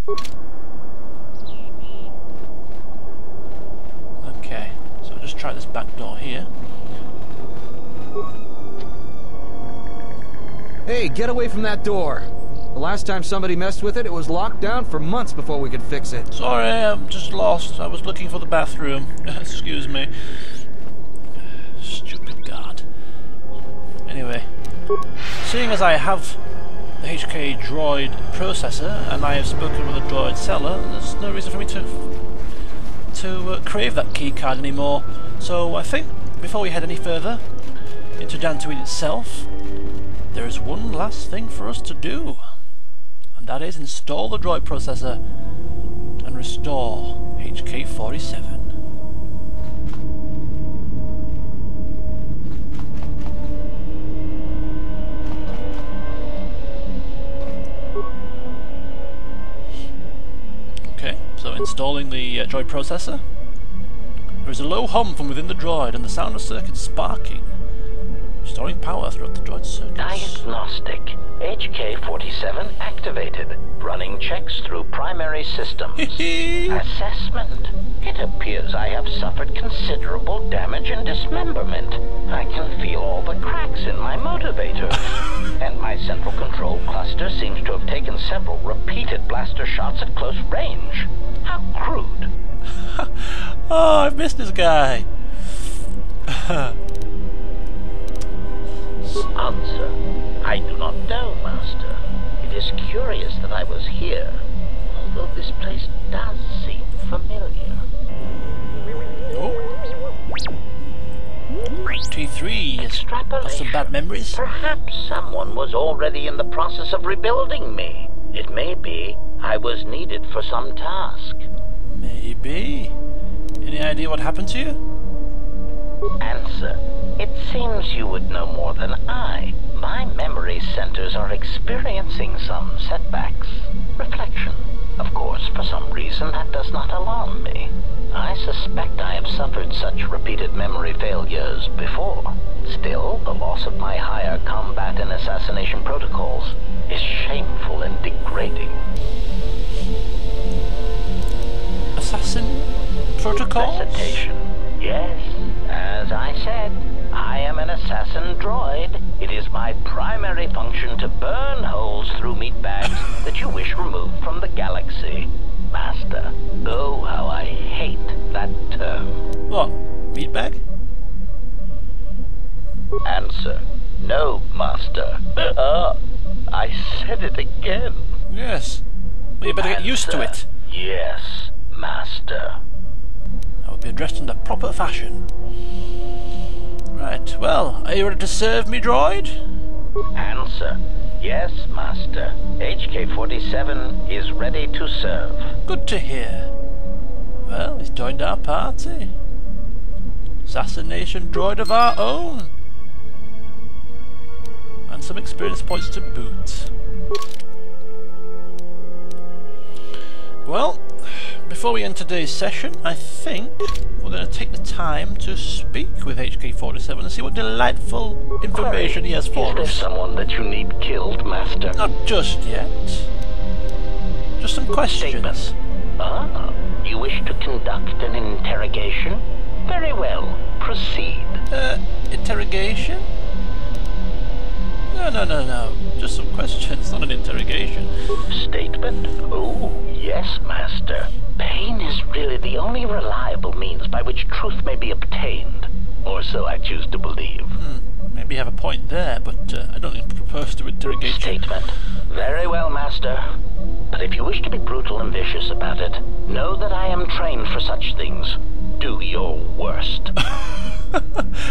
Okay, so I'll just try this back door here. Hey, get away from that door! The last time somebody messed with it, it was locked down for months before we could fix it. Sorry, I'm just lost. I was looking for the bathroom. Excuse me. Stupid guard. Anyway, seeing as I have the HK droid processor and I have spoken with the droid seller, there's no reason for me to crave that key card anymore. So I think before we head any further into Dantooine itself, there is one last thing for us to do, and that is install the droid processor and restore HK-47. Okay, so installing the droid processor. There is a low hum from within the droid and the sound of circuits sparking, restoring power throughout the droid circuits. Diagnostic. HK-47 activated. Running checks through primary systems. Assessment. It appears I have suffered considerable damage and dismemberment. I can feel all the cracks in my motivator. And my central control cluster seems to have taken several repeated blaster shots at close range. How crude. Oh, I've missed this guy. Answer. I do not know, Master. It is curious that I was here, although this place does seem familiar. Oh. T3 has got some bad memories. Perhaps someone was already in the process of rebuilding me. It may be I was needed for some task. Maybe. Any idea what happened to you? Answer. It seems you would know more than I. My memory centers are experiencing some setbacks. Reflection. Of course, for some reason that does not alarm me. I suspect I have suffered such repeated memory failures before. Still, the loss of my higher combat and assassination protocols is shameful and degrading. Assassin protocols? Recitation. Yes, as I said, I am an assassin droid. It is my primary function to burn holes through meatbags that you wish removed from the galaxy. Master, oh how I hate that term. What? Meatbag? Answer. No, Master. I said it again. Yes. Well, you better get used to it. Yes, Master. I will be addressed in the proper fashion. Right, well, are you ready to serve me, droid? Answer. Yes, Master. HK-47 is ready to serve. Good to hear. Well, he's joined our party. Assassination droid of our own. And some experience points to boot. Well, before we end today's session, I think we're going to take the time to speak with HK-47 and see what delightful information he has for us. Is there someone that you need killed, Master? Not just yet. Just some questions. Statement. Ah, you wish to conduct an interrogation? Very well, proceed. Interrogation? No. Just some questions, not an interrogation. Statement? Oh, yes, Master. Pain is really the only reliable means by which truth may be obtained. Or so I choose to believe. Maybe you have a point there, but I don't propose to interrogate you. Statement. Very well, Master. But if you wish to be brutal and vicious about it, know that I am trained for such things. Do your worst.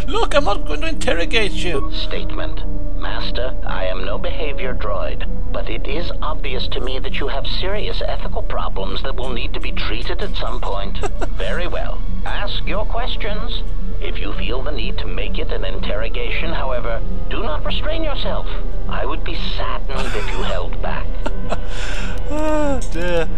Look, I'm not going to interrogate you. Statement. Master, I am no behavior droid, but it is obvious to me that you have serious ethical problems that will need to be treated at some point. Very well. Ask your questions. If you feel the need to make it an interrogation, however, do not restrain yourself. I would be saddened if you held back. Oh, dear.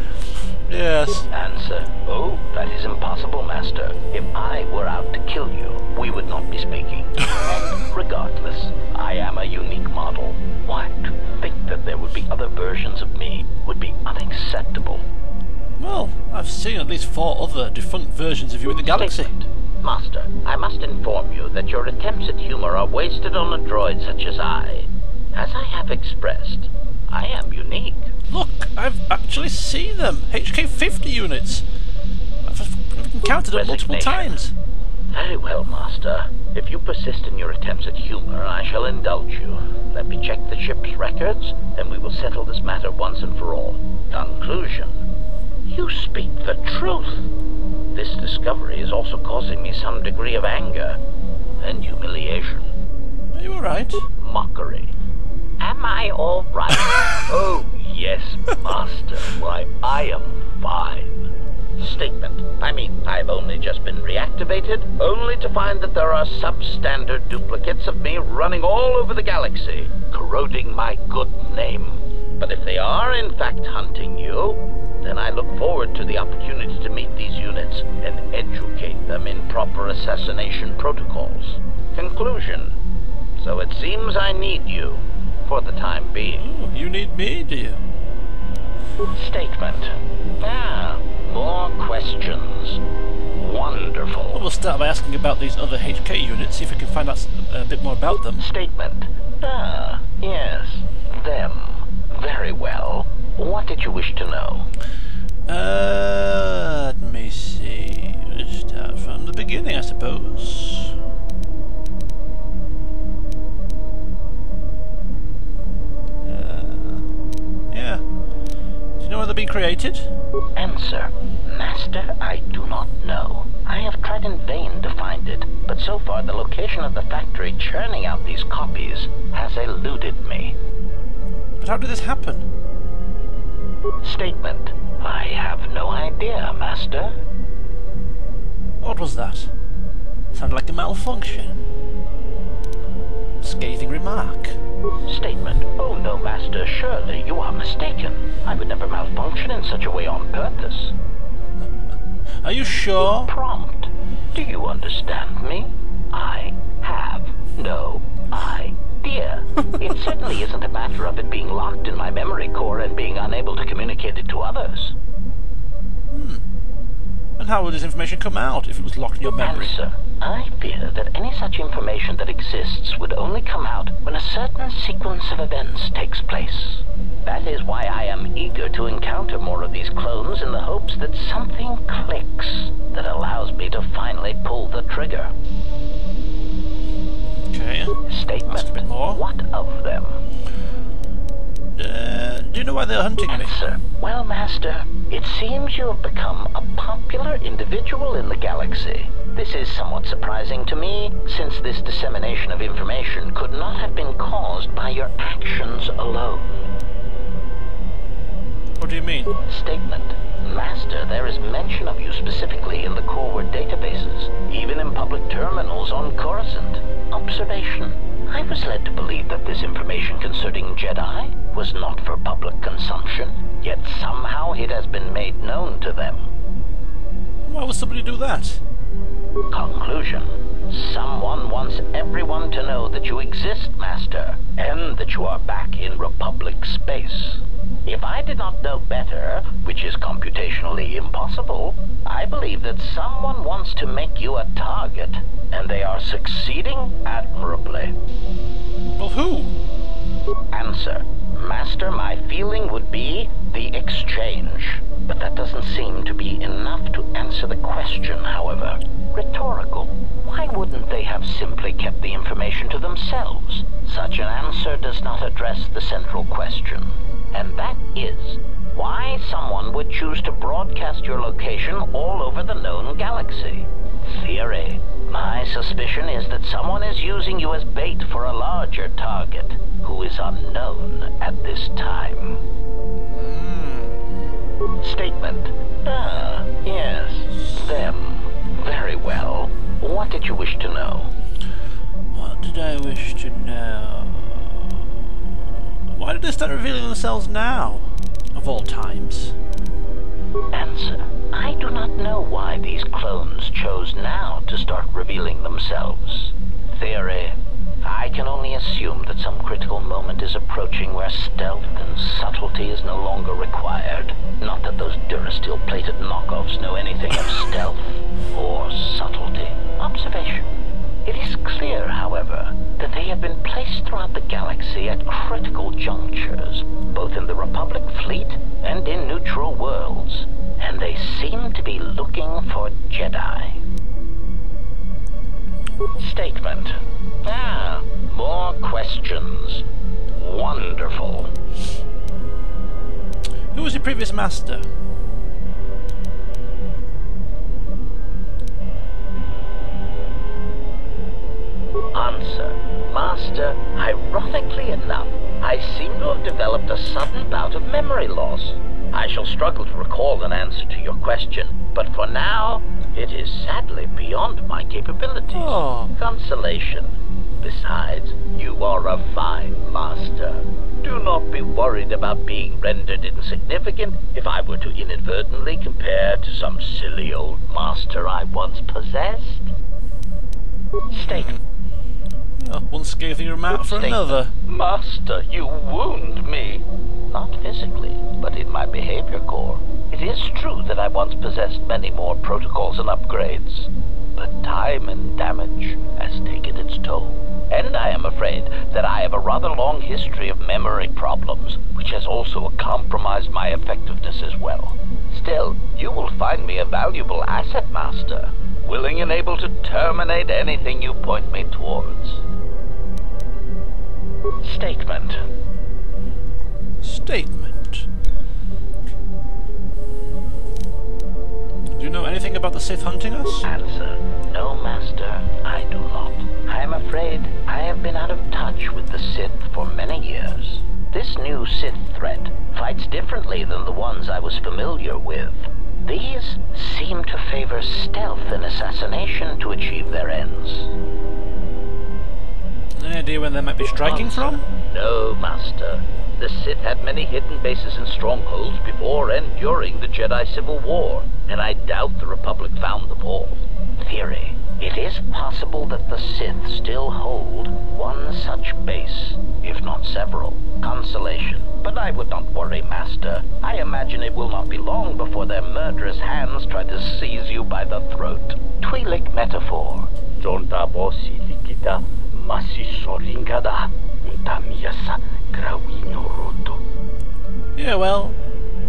Yes. Answer. Oh, that is impossible, Master. If I were out to kill you, we would not be speaking. And regardless, I am a unique model. Why, to think that there would be other versions of me would be unacceptable. Well, I've seen at least 4 other defunct versions of you in the galaxy. Statement. Master, I must inform you that your attempts at humor are wasted on a droid such as I. As I have expressed, I am unique. Look, I've actually seen them! HK-50 units! I've encountered them multiple times. Very well, Master. If you persist in your attempts at humor, I shall indulge you. Let me check the ship's records, and we will settle this matter once and for all. Conclusion. You speak the truth. This discovery is also causing me some degree of anger and humiliation. Are you alright? Mockery. Am I all right? Oh, yes, Master. Why, I am fine. Statement. I mean, I've only just been reactivated, only to find that there are substandard duplicates of me running all over the galaxy, corroding my good name. But if they are in fact hunting you, then I look forward to the opportunity to meet these units and educate them in proper assassination protocols. Conclusion. So it seems I need you. For the time being. Oh, you need me, do you? Statement. More questions. Wonderful. Well, we'll start by asking about these other HK units, see if we can find out a bit more about them. Statement. Yes. Them. Very well. What did you wish to know? Let me see. Let's start from the beginning, I suppose. They're being created? Answer. Master, I do not know. I have tried in vain to find it, but so far the location of the factory churning out these copies has eluded me. But how did this happen? Statement. I have no idea, Master. What was that? Sounded like a malfunction. Scathing remark. Statement. Oh no, Master, surely you are mistaken. I would never malfunction in such a way on purpose. Are you sure? Prompt. Do you understand me? I have no idea. It certainly isn't a matter of it being locked in my memory core and being unable to communicate it to others. And how would this information come out if it was locked in your memory? Answer. I fear that any such information that exists would only come out when a certain sequence of events takes place. That is why I am eager to encounter more of these clones in the hopes that something clicks that allows me to finally pull the trigger. Okay. Statement. Ask a bit more. What of them? Do you know why they're hunting me? Answer. Well, Master, it seems you have become a popular individual in the galaxy. This is somewhat surprising to me, since this dissemination of information could not have been caused by your actions alone. What do you mean? Statement. Master, there is mention of you specifically in the core word databases, even in public terminals on Coruscant. Observation. I was led to believe that this information concerning Jedi was not for public consumption, yet somehow it has been made known to them. Why would somebody do that? Conclusion. Someone wants everyone to know that you exist, Master, and that you are back in Republic space. If I did not know better, which is computationally impossible, I believe that someone wants to make you a target, and they are succeeding admirably. Well, who? Answer. Master, my feeling would be the exchange. But that doesn't seem to be enough to answer the question, however. Rhetorical. Why wouldn't they have simply kept the information to themselves? Such an answer does not address the central question. And that is, why someone would choose to broadcast your location all over the known galaxy. Theory. My suspicion is that someone is using you as bait for a larger target, who is unknown at this time. Statement. Yes, them. Very well. What did you wish to know? What did I wish to know? Why did they start revealing themselves now, of all times? Answer. I do not know why these clones chose now to start revealing themselves. Theory. I can only assume that some critical moment moment is approaching where stealth and subtlety is no longer required. Not that those Durasteel-plated knockoffs know anything of stealth or subtlety. Observation. It is clear, however, that they have been placed throughout the galaxy at critical junctures, both in the Republic fleet and in neutral worlds, and they seem to be looking for Jedi. Statement. Ah, more questions. Wonderful. Who was your previous master? Answer. Master, ironically enough, I seem to have developed a sudden bout of memory loss. I shall struggle to recall an answer to your question, but for now, it is sadly beyond my capabilities. Oh. Consolation. Besides, you are a fine master. Do not be worried about being rendered insignificant if I were to inadvertently compare to some silly old master I once possessed. Statement. Oh, one scathing remark for another. Master, you wound me. Not physically, but in my behavior core. It is true that I once possessed many more protocols and upgrades, but time and damage has taken its toll. And I am afraid that I have a rather long history of memory problems, which has also compromised my effectiveness as well. Still, you will find me a valuable asset, Master, willing and able to terminate anything you point me towards. Statement. Statement. Do you know anything about the Sith hunting us? Answer. No, Master, I do not. I am afraid I have been out of touch with the Sith for many years. This new Sith threat fights differently than the ones I was familiar with. These seem to favor stealth and assassination to achieve their ends. Any idea when they might be striking from? No, Master. The Sith had many hidden bases and strongholds before and during the Jedi Civil War, and I doubt the Republic found them all. Theory. It is possible that the Sith still hold one such base, if not several. Consolation. But I would not worry, Master. I imagine it will not be long before their murderous hands try to seize you by the throat. Twi'lek metaphor. Jonta bosi likita masisoringada untamiasa grawino roto. Yeah, well,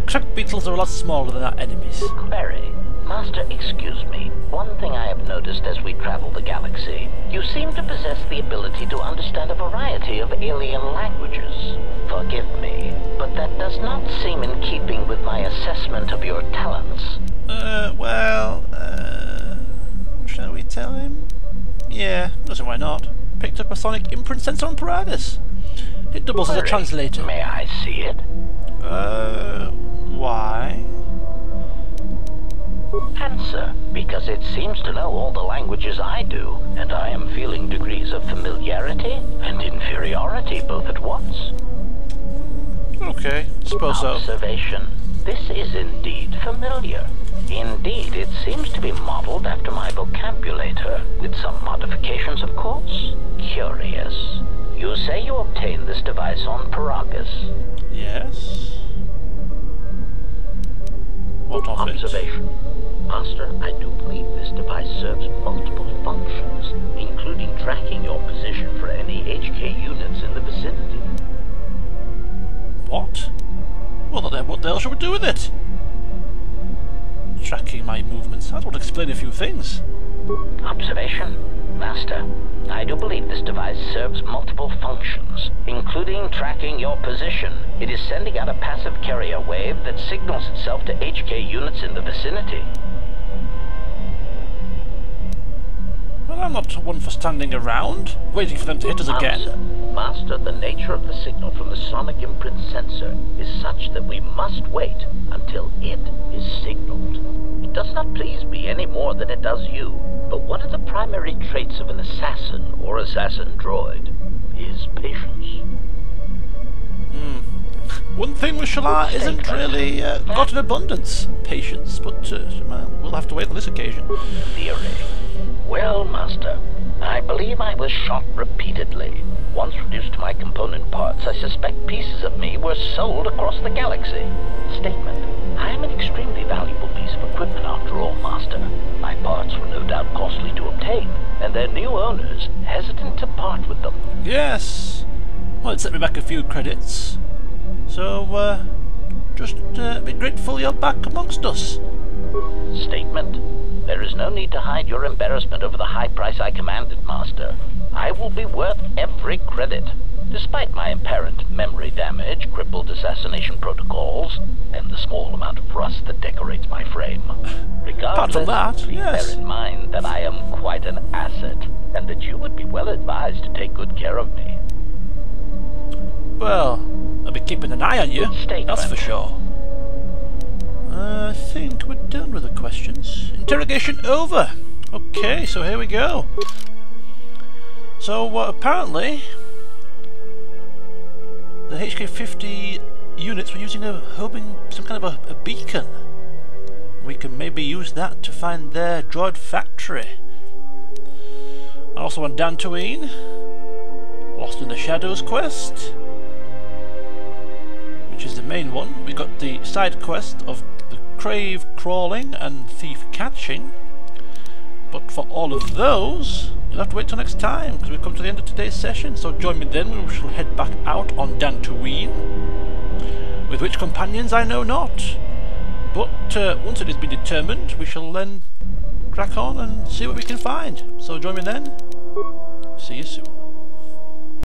truck beetles are a lot smaller than our enemies. Query. Master, excuse me. One thing I have noticed as we travel the galaxy, you seem to possess the ability to understand a variety of alien languages. Forgive me, but that does not seem in keeping with my assessment of your talents. Shall we tell him? Yeah, doesn't why not. Picked up a sonic imprint sensor on Paratus. It doubles as a translator. May I see it? Why? Answer, because it seems to know all the languages I do, and I am feeling degrees of familiarity and inferiority both at once. Okay, suppose so. Observation. This is indeed familiar. Indeed, it seems to be modeled after my vocabulator, with some modifications, of course. Curious. You say you obtained this device on Paragus. Yes. What of Observation. Master, I do believe this device serves multiple functions, including tracking your position for any HK units in the vicinity. What? Well, then what the hell should we do with it? Tracking my movements. That would explain a few things. Observation. Master, I do believe this device serves multiple functions, including tracking your position. It is sending out a passive carrier wave that signals itself to HK units in the vicinity. Well, I'm not one for standing around, waiting for them to hit us again. Master, the nature of the signal from the sonic imprint sensor is such that we must wait until it is signaled. It does not please me any more than it does you, but one of the primary traits of an assassin or assassin droid is patience. One thing with Shalar isn't really got in abundance. Patience, but we'll have to wait on this occasion. Theory. Well, Master, I believe I was shot repeatedly. Once reduced to my component parts, I suspect pieces of me were sold across the galaxy. Statement. I am an extremely valuable piece of equipment after all, Master. My parts were no doubt costly to obtain, and their new owners hesitant to part with them. Yes. Well, it set me back a few credits. So, just be grateful you're back amongst us. Statement. There is no need to hide your embarrassment over the high price I commanded, Master. I will be worth every credit, despite my apparent memory damage, crippled assassination protocols, and the small amount of rust that decorates my frame. Apart from Regardless, that, please yes. bear in mind that I am quite an asset, and that you would be well advised to take good care of me. Well, I'll be keeping an eye on you, that's for sure. I think we're done with the questions. Interrogation over! Okay, so here we go. So, apparently, the HK-50 units were using some kind of a beacon. We can maybe use that to find their droid factory. Also on Dantooine, Lost in the Shadows quest, which is the main one. We got the side quest of the Crave crawling and Thief catching. But for all of those, you'll have to wait till next time, because we've come to the end of today's session. So join me then when we shall head back out on Dantooine. With which companions I know not. But once it has been determined, we shall then crack on and see what we can find. So join me then. See you soon.